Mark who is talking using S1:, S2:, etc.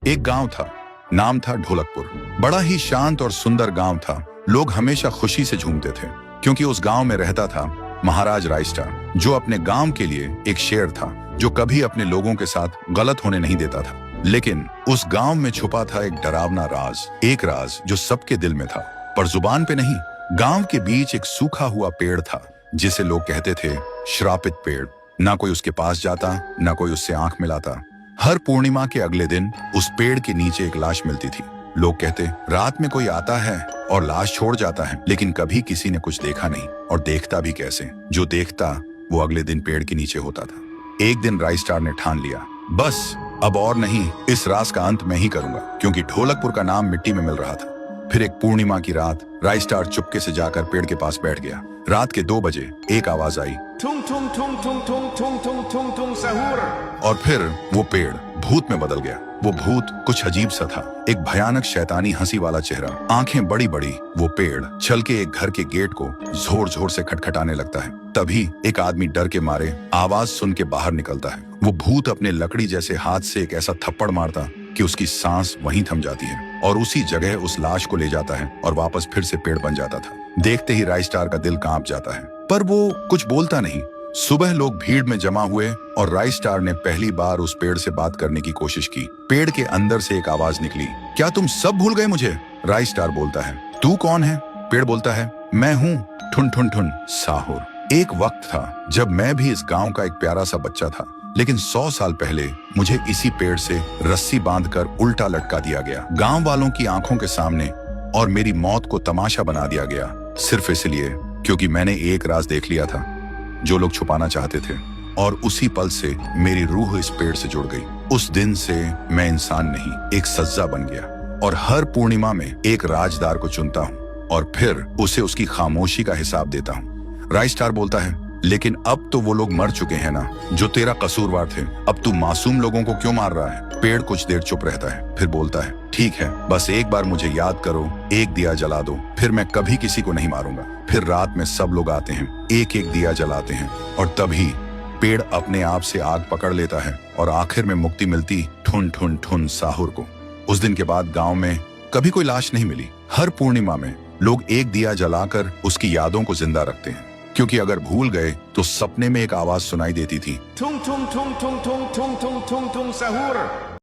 S1: एक गांव था, नाम था ढोलकपुर। बड़ा ही शांत और सुंदर गांव था। लोग हमेशा खुशी से झूमते थे क्योंकि उस गांव में रहता था महाराज रायस्टार, जो अपने गांव के लिए एक शेर था जो कभी अपने लोगों के साथ गलत होने नहीं देता था। लेकिन उस गांव में छुपा था एक डरावना राज, एक राज जो सबके दिल में था पर जुबान पे नहीं। गांव के बीच एक सूखा हुआ पेड़ था जिसे लोग कहते थे श्रापित पेड़। ना कोई उसके पास जाता, ना कोई उससे आंख मिलाता। हर पूर्णिमा के अगले दिन उस पेड़ के नीचे एक लाश मिलती थी। लोग कहते रात में कोई आता है और लाश छोड़ जाता है, लेकिन कभी किसी ने कुछ देखा नहीं और देखता भी कैसे। जो देखता वो अगले दिन पेड़ के नीचे होता था। एक दिन रायस्टार ने ठान लिया, बस अब और नहीं, इस राज का अंत मैं ही करूंगा, क्योंकि ढोलकपुर का नाम मिट्टी में मिल रहा था। फिर एक पूर्णिमा की रात रायस्टार चुपके से जाकर पेड़ के पास बैठ गया। रात के 2 बजे एक आवाज आई,
S2: थुंग थुंग थुंग थुंग थुंग थुंग थुंग थुंग थुंग सहूर।
S1: और फिर वो पेड़ भूत में बदल गया। वो भूत कुछ अजीब सा था, एक भयानक शैतानी हंसी वाला चेहरा, आंखें बड़ी बड़ी। वो पेड़ चल के एक घर के गेट को जोर जोर से खटखटाने लगता है। तभी एक आदमी डर के मारे आवाज सुन के बाहर निकलता है। वो भूत अपने लकड़ी जैसे हाथ से एक ऐसा थप्पड़ मारता कि उसकी सांस वहीं थम जाती है और उसी जगह उस लाश को ले जाता है और वापस फिर से पेड़ बन जाता था। देखते ही रायस्टार का दिल कांप जाता है, पर वो कुछ बोलता नहीं। सुबह लोग भीड़ में जमा हुए और रायस्टार ने पहली बार उस पेड़ से बात करने की कोशिश की। पेड़ के अंदर से एक आवाज निकली, क्या तुम सब भूल गए मुझे? रायस्टार बोलता है, तू कौन है? पेड़ बोलता है, मैं हूँ ठुन ठुन ठुन साहुर। एक वक्त था जब मैं भी इस गांव का एक प्यारा सा बच्चा था, लेकिन 100 साल पहले मुझे इसी पेड़ से रस्सी बांधकर उल्टा लटका दिया गया, गांव वालों की आंखों के सामने, और मेरी मौत को तमाशा बना दिया गया, सिर्फ इसलिए क्योंकि मैंने एक राज देख लिया था जो लोग छुपाना चाहते थे। और उसी पल से मेरी रूह इस पेड़ से जुड़ गई। उस दिन से मैं इंसान नहीं, एक सज्जा बन गया, और हर पूर्णिमा में एक राजदार को चुनता हूँ और फिर उसे उसकी खामोशी का हिसाब देता हूँ। रायस्टार बोलता है, लेकिन अब तो वो लोग मर चुके हैं ना जो तेरा कसूरवार थे। अब तू मासूम लोगों को क्यों मार रहा है? पेड़ कुछ देर चुप रहता है, फिर बोलता है, ठीक है, बस एक बार मुझे याद करो, एक दिया जला दो, फिर मैं कभी किसी को नहीं मारूंगा। फिर रात में सब लोग आते हैं, एक एक दिया जलाते हैं, और तभी पेड़ अपने आप से आग पकड़ लेता है और आखिर में मुक्ति मिलती ठुन ठुन ठुन साहुर को। उस दिन के बाद गांव में कभी कोई लाश नहीं मिली। हर पूर्णिमा में लोग एक दिया जलाकर उसकी यादों को जिंदा रखते हैं, क्योंकि अगर भूल गए तो सपने में एक आवाज सुनाई देती थी,
S2: थुंग थुंग थुंग थुंग थुंग थुंग थुंग थुंग थुंग सहूर।